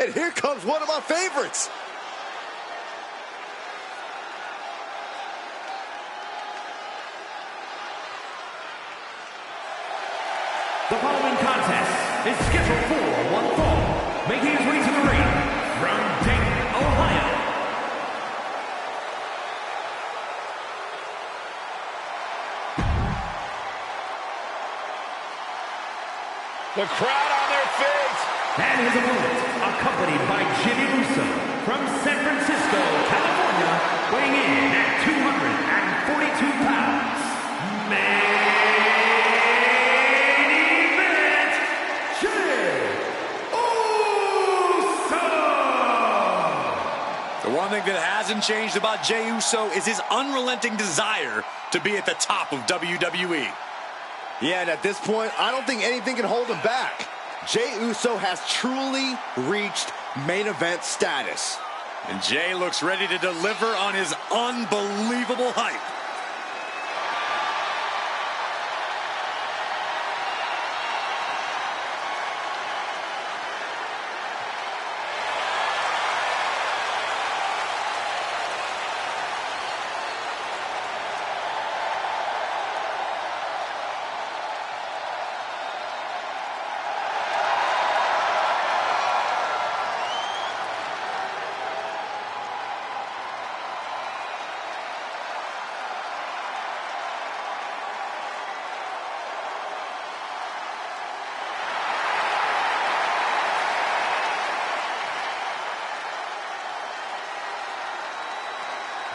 And here comes one of my favorites. The following contest is scheduled for one fall. Making his way to the ring from Dayton, Ohio. The crowd on their feet. And his opponent, accompanied by Jimmy Uso from San Francisco, California, weighing in at 242 pounds. Main event, Jey Uso! The one thing that hasn't changed about Jey Uso is his unrelenting desire to be at the top of WWE. Yeah, and at this point, I don't think anything can hold him back. Jey Uso has truly reached main event status. And Jey looks ready to deliver on his unbelievable hype.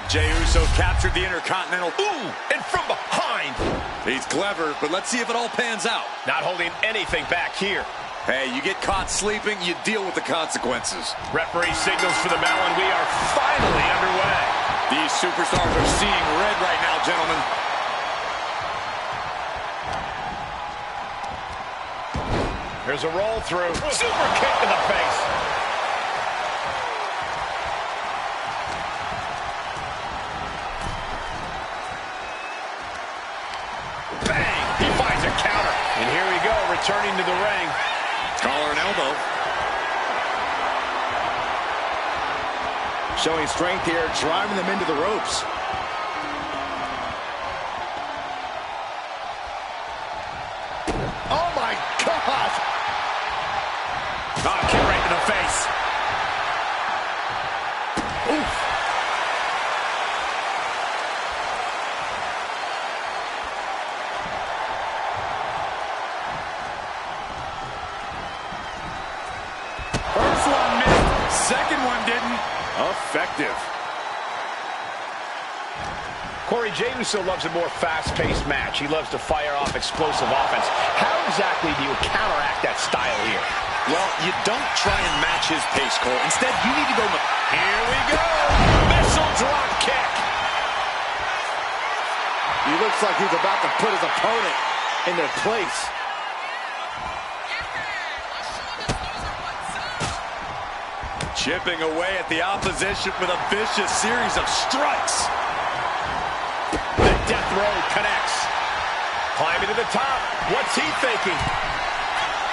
Jey Uso captured the Intercontinental. Ooh, and from behind. He's clever, but let's see if it all pans out. Not holding anything back here. Hey, you get caught sleeping, you deal with the consequences. Referee signals for the bell, and we are finally underway. These superstars are seeing red right now, gentlemen. There's a roll through. Super kick to the face. Bang! He finds a counter. And here we go, returning to the ring. Collar and elbow. Showing strength here, driving them into the ropes. Oh my God! Oh, kick right in the face. Oof. First one missed, second one didn't. Effective. Corey, Jey Uso loves a more fast-paced match. He loves to fire off explosive offense. How exactly do you counteract that style here? Well, you don't try and match his pace, Cole. Instead, you need to go... Here we go! Missile drop kick! He looks like he's about to put his opponent in their place. Chipping away at the opposition with a vicious series of strikes. The death row connects. Climbing to the top. What's he thinking?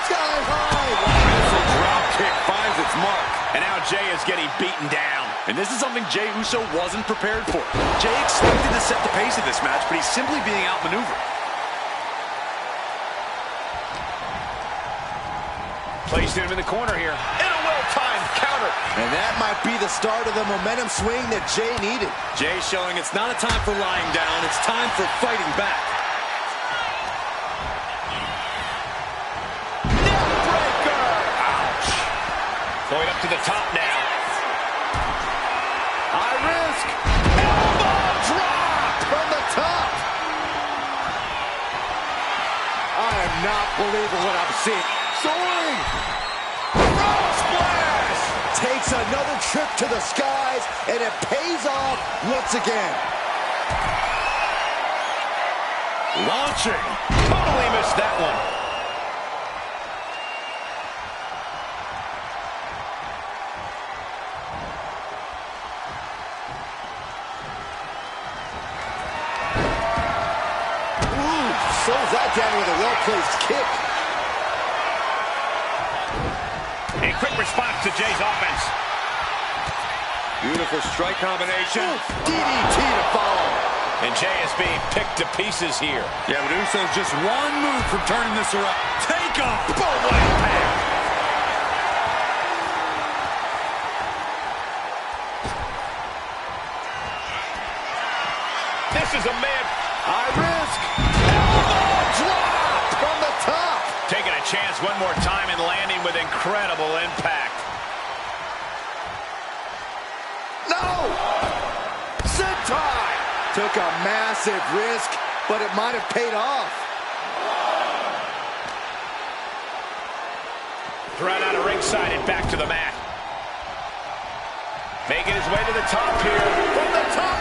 Sky high! Missile drop kick finds its mark. And now Jey is getting beaten down. And this is something Jey Uso wasn't prepared for. Jey expected to set the pace of this match, but he's simply being outmaneuvered. Placed him in the corner here. And a well-timed counter. And that might be the start of the momentum swing that Jey needed. Jey showing it's not a time for lying down, it's time for fighting back. Neckbreaker! Ouch. Going up to the top now. High risk. Elbow drop from the top. I am not believing what I'm seeing. Soaring. Frog splash. Takes another trip to the skies, and it pays off once again. Launching. Totally missed that one. Slows that down with a well-placed kick. A quick response to Jay's offense. Beautiful strike combination. DDT to follow. And Jay is being picked to pieces here. Yeah, but Uso's just one move from turning this around. Take him! Boom, what impact! This is a man. High risk. Elbow drop from the top. Taking a chance one more time and landing with incredible impact. No! Sentai! Took a massive risk, but it might have paid off. Thrown out of ringside and back to the mat. Making his way to the top here. From the top.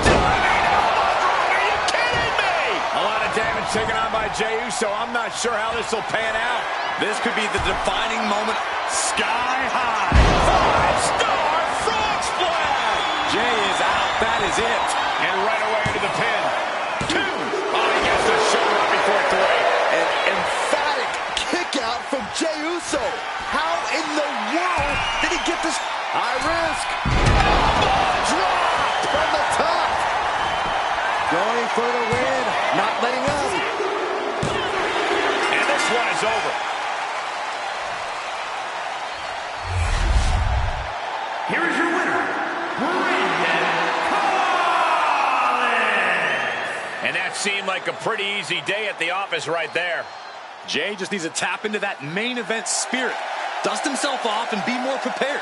Diving elbow drop. Are you kidding me? A lot of damage taken on by Jey Uso. I'm not sure how this will pan out. This could be the defining moment. Sky high. 5-star frog splash. Jey is out. That is it. And right away into the pin. 2. Oh, he gets the shoulder up before 3. An emphatic kick out from Jey Uso. How in the world did he get this? High risk. Elbow drop from the top. Going for the win. Not letting up. And this one is over. Here is your winner, And that seemed like a pretty easy day at the office right there. Jey just needs to tap into that main event spirit. Dust himself off and be more prepared.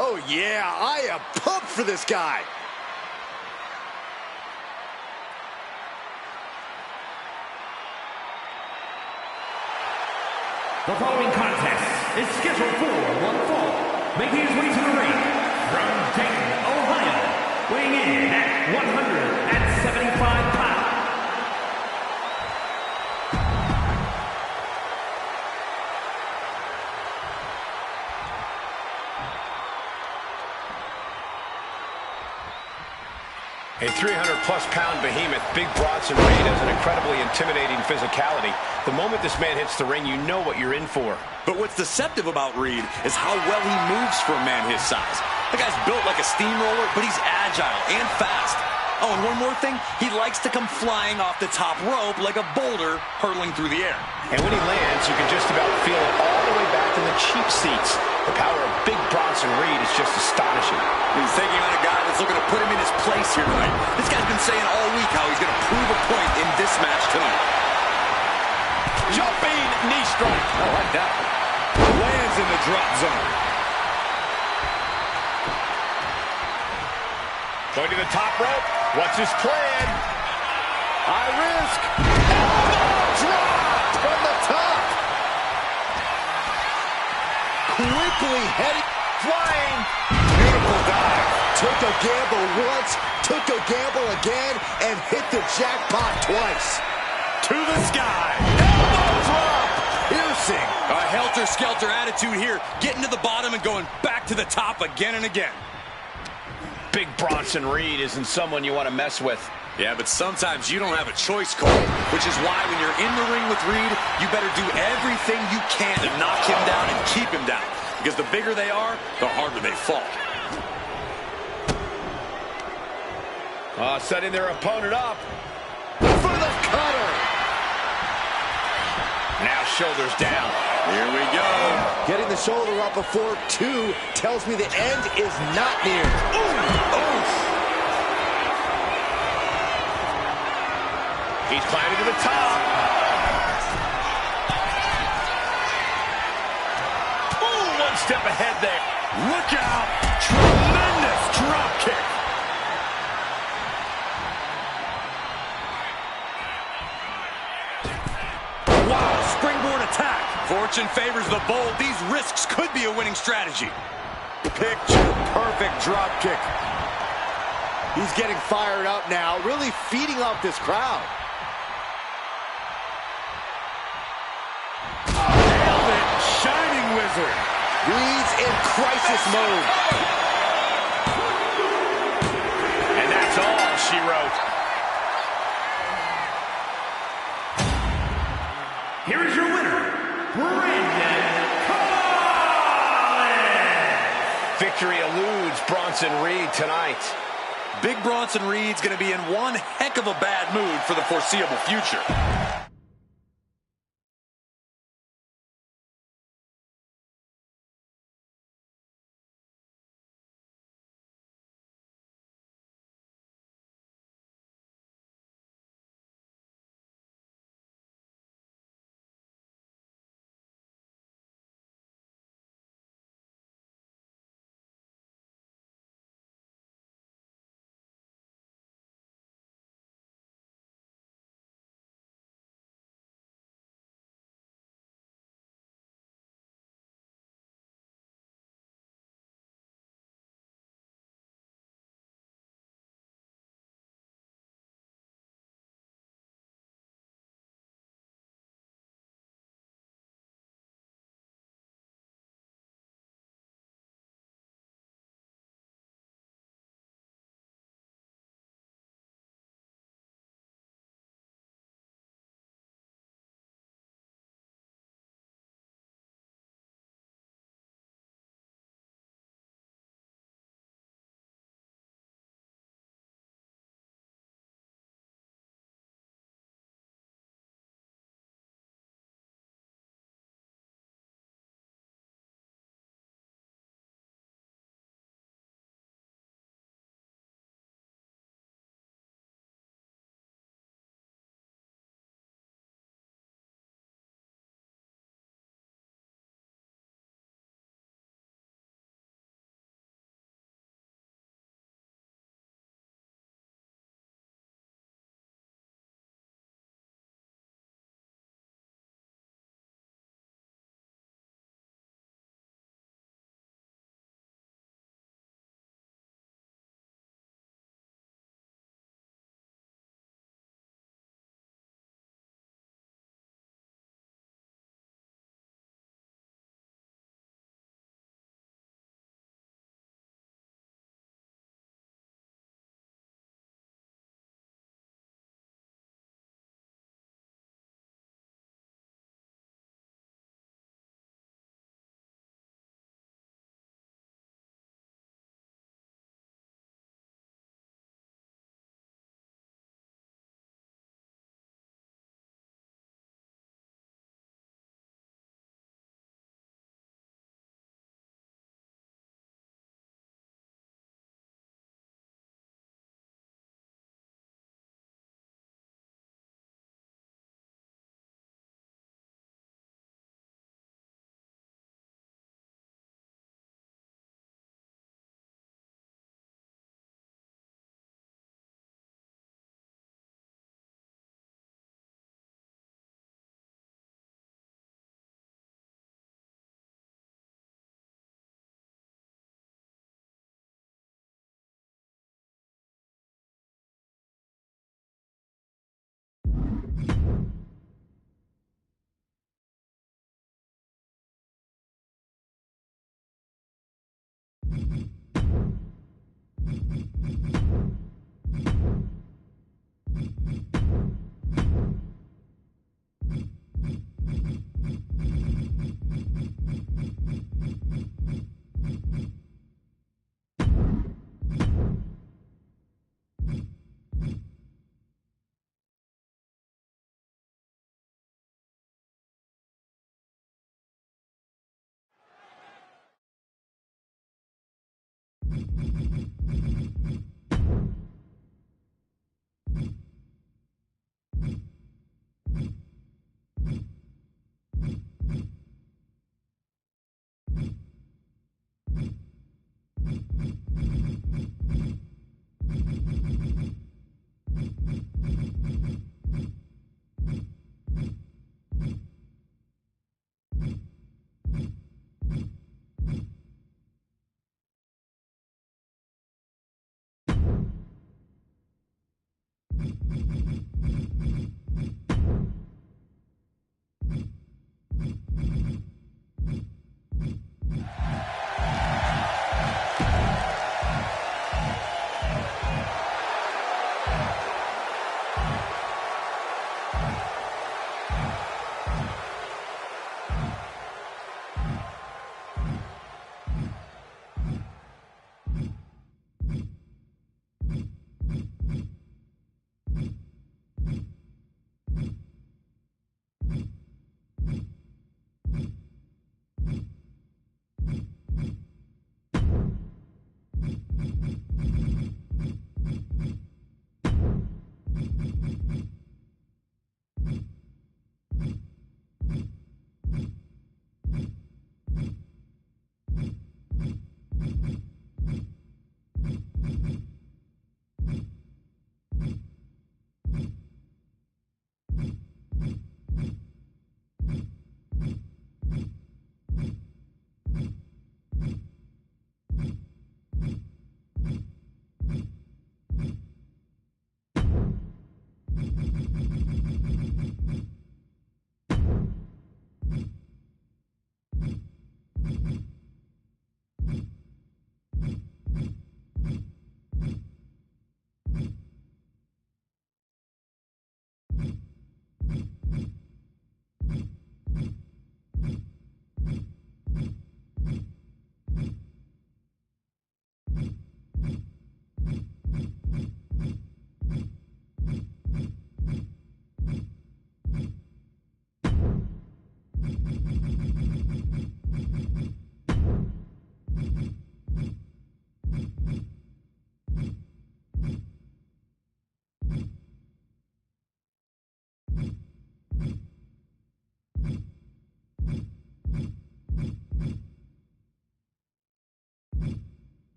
Oh, yeah, I am pumped for this guy. The following contest is scheduled for one fall. Making his way to the ring from Dayton, Ohio, weighing in at 175 pounds. A 300-plus pound behemoth, Big Bronson Reed has an incredibly intimidating physicality. The moment this man hits the ring, you know what you're in for. But what's deceptive about Reed is how well he moves for a man his size. The guy's built like a steamroller, but he's agile and fast. Oh, and one more thing, he likes to come flying off the top rope like a boulder hurtling through the air. And when he lands, you can just about feel it all the way back in the cheap seats. The power of Big Bronson Reed is just astonishing. He's taking on a guy that's looking to put him in his place here tonight. This guy's been saying all week how he's going to prove a point in this match tonight. Jumping knee strike. I like that. Lands in the drop zone. Going to the top rope. What's his plan? High risk. Elbow drop from the top. Quickly heading, flying. Beautiful dive. Took a gamble once, took a gamble again, and hit the jackpot twice. To the sky. Elbow drop. Piercing. A helter-skelter attitude here. Getting to the bottom and going back to the top again and again. Big Bronson Reed isn't someone you want to mess with. Yeah, but sometimes you don't have a choice, Cole, which is why when you're in the ring with Reed, you better do everything you can to knock him down and keep him down. Because the bigger they are, the harder they fall. Setting their opponent up. For the cutter. Now shoulders down. Here we go. Getting the shoulder up before two tells me the end is not near. Ooh. He's climbing to the top. Ooh, one step ahead there. Look out. Tremendous drop kick. Wow, springboard attack. Fortune favors the bold. These risks could be a winning strategy. Picture perfect drop kick. He's getting fired up now, really feeding off this crowd. Nailed it. Shining Wizard. Reed's in crisis mode. And that's all she wrote. Here is your winner, Brandon Collins. Victory eludes Bronson Reed tonight. Big Bronson Reed's going to be in one heck of a bad mood for the foreseeable future.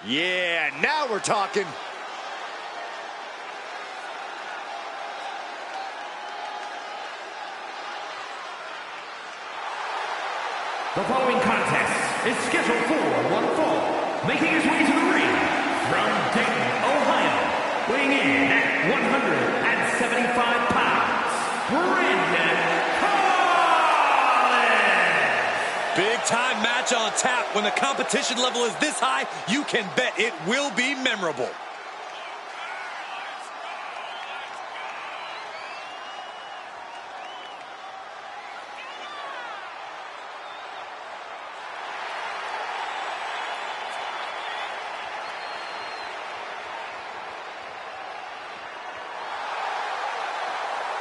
Yeah, now we're talking. The following contest is scheduled for one fall. Making his way to the ring from Dayton, Ohio, weighing in at 175 pounds, Brandon Collins! Big time match on tap. When the competition level is this high, you can bet it will be memorable.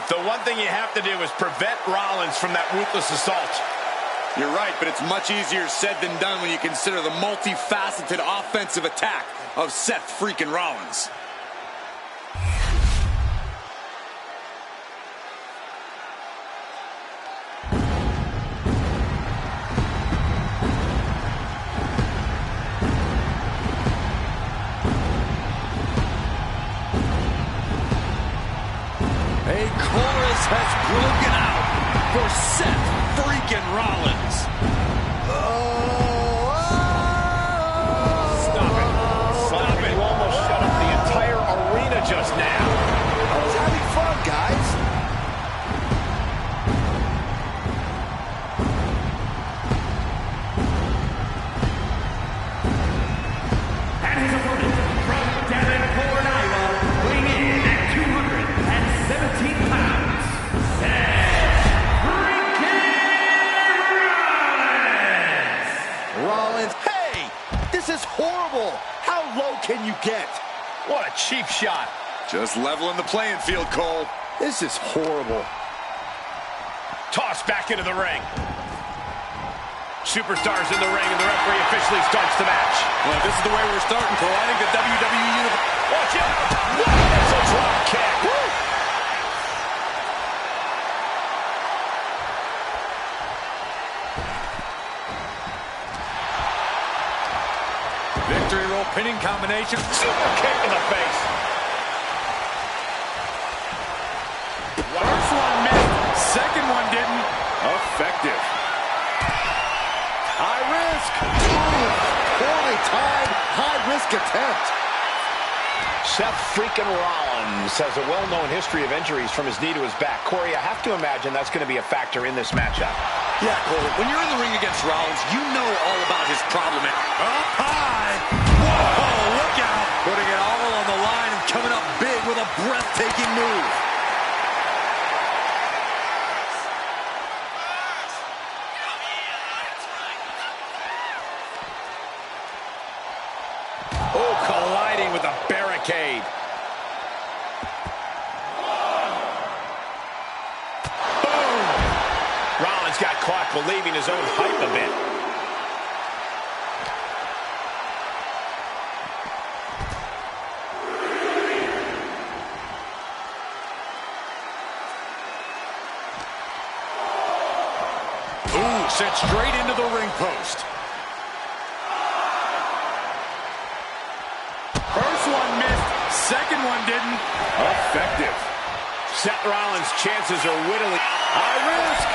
The one thing you have to do is prevent Rollins from that ruthless assault. You're right, but it's much easier said than done when you consider the multifaceted offensive attack of Seth freaking Rollins. A chorus has broken out for Seth freaking Rollins. Stop it. Stop it. You almost shut up the entire arena just now. I was having fun, guys. And his opponent from Davenport, Iowa, weighing in at 217 pounds, Seth freaking Rollins! Rollins, hey, this is horrible. How low can you get? What a cheap shot. Just leveling the playing field, Cole. This is horrible. Tossed back into the ring. Superstars in the ring, and the referee officially starts the match. Well, this is the way we're starting, Cole. I think the WWE Universe... Watch out! It's a drop kick. Woo! Victory roll pinning combination. Super kick in the face. First one missed. Second one didn't. Effective. High risk. Ooh, poorly timed, high-risk attempt. Seth freaking Rollins has a well-known history of injuries from his knee to his back. Corey, I have to imagine that's going to be a factor in this matchup. Yeah, Cole, when you're in the ring against Rollins, you know all about his problem. Up high. Whoa, look out. Putting it all on the line and coming up big with a breathtaking move. Oh, colliding with a barricade. Boom! Rollins got caught believing his own hype a bit. Ooh, sent straight into the ring post. First one missed, second one didn't. Effective. Seth Rollins' chances are whittling. High risk.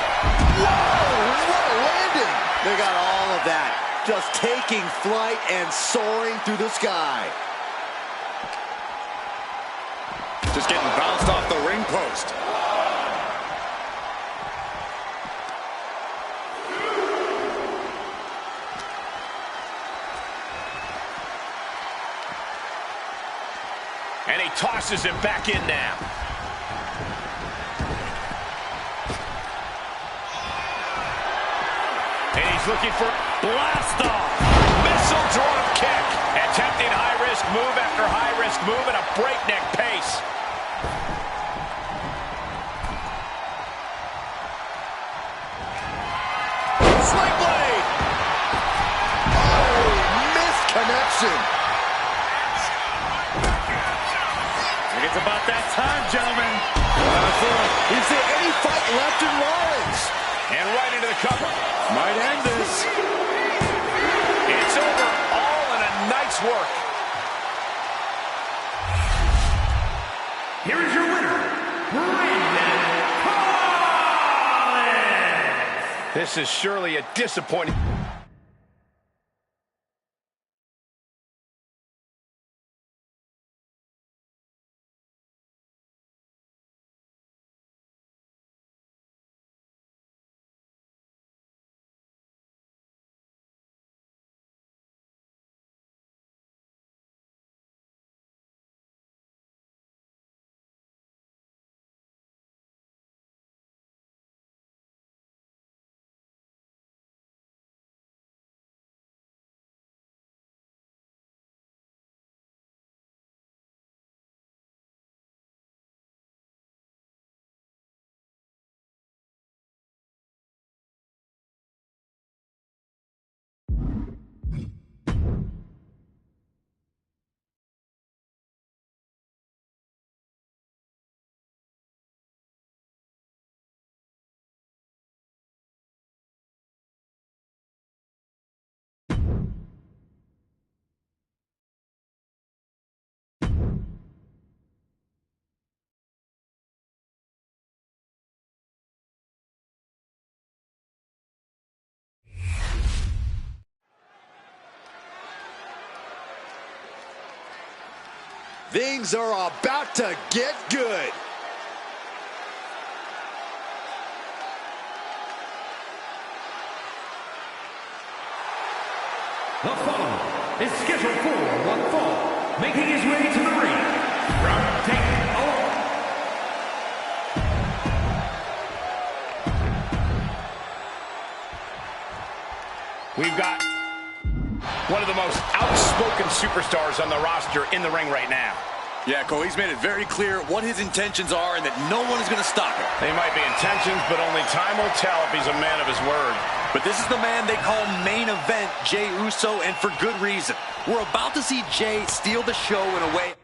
Whoa, what a landing. They got all of that. Just taking flight and soaring through the sky. Just getting bounced off the ring post. And he tosses him back in now. And he's looking for blast off. Missile drop kick. Attempting high-risk move after high-risk move at a breakneck pace. Sling blade. Oh, missed connection. It's about that time, gentlemen. Is there any fight left in Rollins? And right into the cover. Might end this. It's over all in a nice work. Here is your winner, Brandon. This is surely a disappointing... Things are about to get good. The following is scheduled for one fall, making his way to the ring from Dayton, Ohio. We've got one of the most outspoken superstars on the roster in the ring right now. Yeah, Cole, he's made it very clear what his intentions are and that no one is going to stop him. They might be intentions, but only time will tell if he's a man of his word. But this is the man they call main event, Jey Uso, and for good reason. We're about to see Jey steal the show in a way